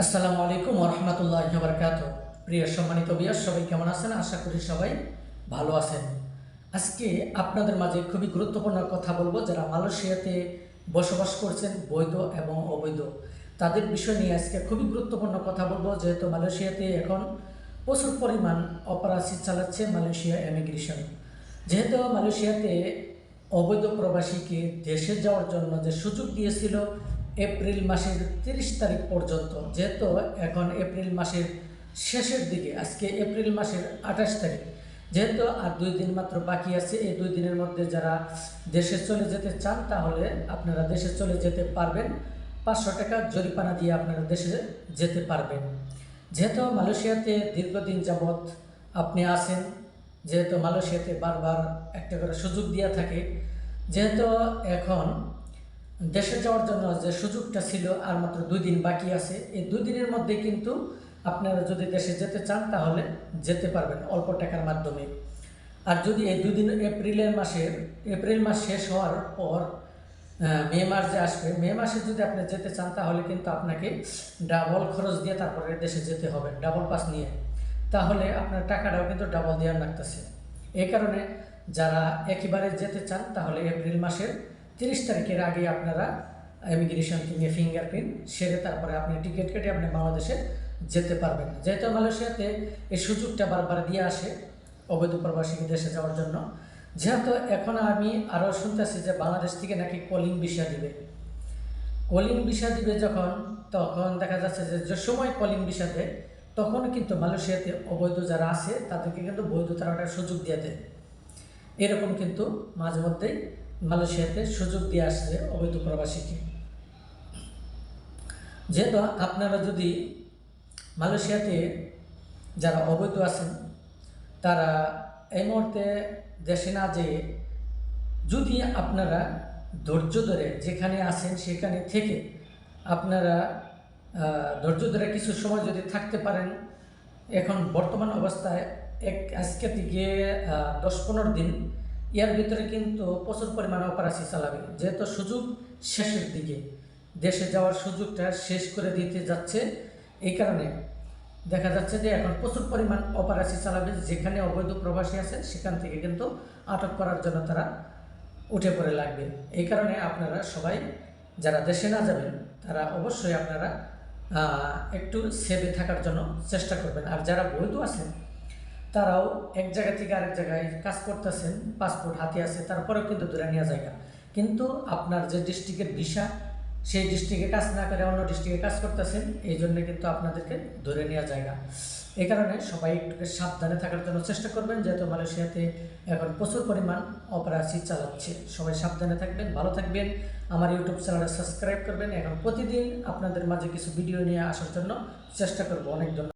আসসালামু আলাইকুম ওয়া রাহমাতুল্লাহি ওয়া বারাকাতুহু। প্রিয় সম্মানিত ভিউয়ার, সবাই কেমন আছেন? আশা করি সবাই ভালো আছেন। আজকে আপনাদের মাঝে খুবই গুরুত্বপূর্ণ কথা বলবো। যারা মালয়েশিয়াতে বসবাস করছেন, বৈধ এবং অবৈধ, তাদের বিষয় নিয়ে আজকে খুবই গুরুত্বপূর্ণ কথা বলবো। যেহেতু মালয়েশিয়াতে এখন প্রচুর পরিমাণ অপরাধী চালাচ্ছে মালয়েশিয়া ইমিগ্রেশন। যেহেতু মালয়েশিয়াতে অবৈধ প্রবাসীকে দেশে যাওয়ার জন্য যে সুযোগ দিয়েছিল এপ্রিল মাসের 30 তারিখ পর্যন্ত, যেহেতু এখন এপ্রিল মাসের শেষের দিকে, আজকে এপ্রিল মাসের 28 তারিখ, যেহেতু আর 2 দিন মাত্র বাকি আছে। এই 2 দিনের মধ্যে যারা দেশে চলে যেতে চান, তাহলে আপনারা দেশে চলে যেতে পারবেন। 500 টাকা জরিমানা দিয়ে আপনারা দেশে যেতে পারবেন। যেহেতু মালয়েশিয়াতে দীর্ঘদিন যাবৎ আপনি আছেন, যেহেতু মালয়েশিয়াতে বারবার একটা করে সুযোগ দেওয়া থাকে, যেহেতু এখন দেশে যাওয়ার জন্য যে সুযোগটা ছিল আর মাত্র 2 দিন বাকি আছে, এই 2 দিনের মধ্যে কিন্তু আপনারা যদি দেশে যেতে চান তাহলে যেতে পারবেন অল্প টাকার মাধ্যমে। আর যদি এই 2 দিন এপ্রিল মাস শেষ হওয়ার পর মে মাস যে আসবে, মে মাসে যদি আপনি যেতে চান তাহলে কিন্তু আপনাকে ডাবল খরচ দিয়ে তারপরে দেশে যেতে হবে, ডাবল পাস নিয়ে। তাহলে আপনার টাকাটাও কিন্তু ডাবল দেওয়ার লাগতেছে। এই কারণে যারা একেবারে যেতে চান, তাহলে এপ্রিল মাসের 30 তারিখের আগে আপনারা ইমিগ্রেশন থেকে ফিঙ্গারপ্রিন্ট সেরে তারপরে আপনি টিকিট কেটে আপনি বাংলাদেশে যেতে পারবেন। যেহেতু মালয়েশিয়াতে এই সুযোগটা বারবার দিয়ে আসে অবৈধ প্রবাসীকে দেশে যাওয়ার জন্য। যেহেতু এখন আমি আরও শুনতেছি যে বাংলাদেশ থেকে নাকি কলিং ভিসা দিবে। কলিং ভিসা দিবে যখন, তখন দেখা যাচ্ছে যে সময় কলিং ভিসা দেয়, তখন কিন্তু মালয়েশিয়াতে অবৈধ যারা আছে তাদেরকে কিন্তু বৈধতার একটা সুযোগ দিয়ে দেয়। এরকম কিন্তু মাঝে মধ্যেই মালয়েশিয়াতে সুযোগ দিয়ে আসছে অবৈধ প্রবাসীকে। যেহেতু আপনারা যদি মালয়েশিয়াতে যারা অবৈধ আছেন, তারা এই মুহূর্তে দেশে না যেয়ে যদি আপনারা ধৈর্য ধরে যেখানে আছেন সেখানে থেকে আপনারা ধৈর্য ধরে কিছু সময় যদি থাকতে পারেন, এখন বর্তমান অবস্থায় আজকে থেকে 10-15 দিন, এর ভিতরে কিন্তু প্রচুর পরিমাণে অপারেশন চালাবে। যেহেতু সুযোগ শেষের দিকে, দেশে যাওয়ার সুযোগটা শেষ করে দিতে যাচ্ছে, এই কারণে দেখা যাচ্ছে যে এখন প্রচুর পরিমাণ অপারেশন চালাবে। যেখানে অবৈধ প্রবাসী আছে সেখান থেকে কিন্তু আটক করার জন্য তারা উঠে পড়ে লাগবে। এই কারণে আপনারা সবাই যারা দেশে না যাবেন, তারা অবশ্যই আপনারা একটু সেভে থাকার জন্য চেষ্টা করবেন। আর যারা বৈধ আছেন, তারাও এক জায়গা থেকে আরেক জায়গায় কাজ করতেছেন, পাসপোর্ট হাতে আছে, তারপরেও কিন্তু ধরে নেওয়া যায়। কিন্তু আপনার যে ডিস্ট্রিক্টের ভিসা, সেই ডিস্ট্রিক্টে কাজ না করে অন্য ডিস্ট্রিক্টে কাজ করতেছেন, এই জন্য কিন্তু আপনাদেরকে ধরে নেওয়া যায়। এই কারণে সবাই একটু সাবধানে থাকার জন্য চেষ্টা করবেন। যেহেতু মালয়েশিয়াতে এখন প্রচুর পরিমাণ অপরাধী চালাচ্ছে, সবাই সাবধানে থাকবেন, ভালো থাকবেন। আমার ইউটিউব চ্যানেলটা সাবস্ক্রাইব করবেন। এখন প্রতিদিন আপনাদের মাঝে কিছু ভিডিও নিয়ে আসার জন্য চেষ্টা করব। অনেক ধন্যবাদ।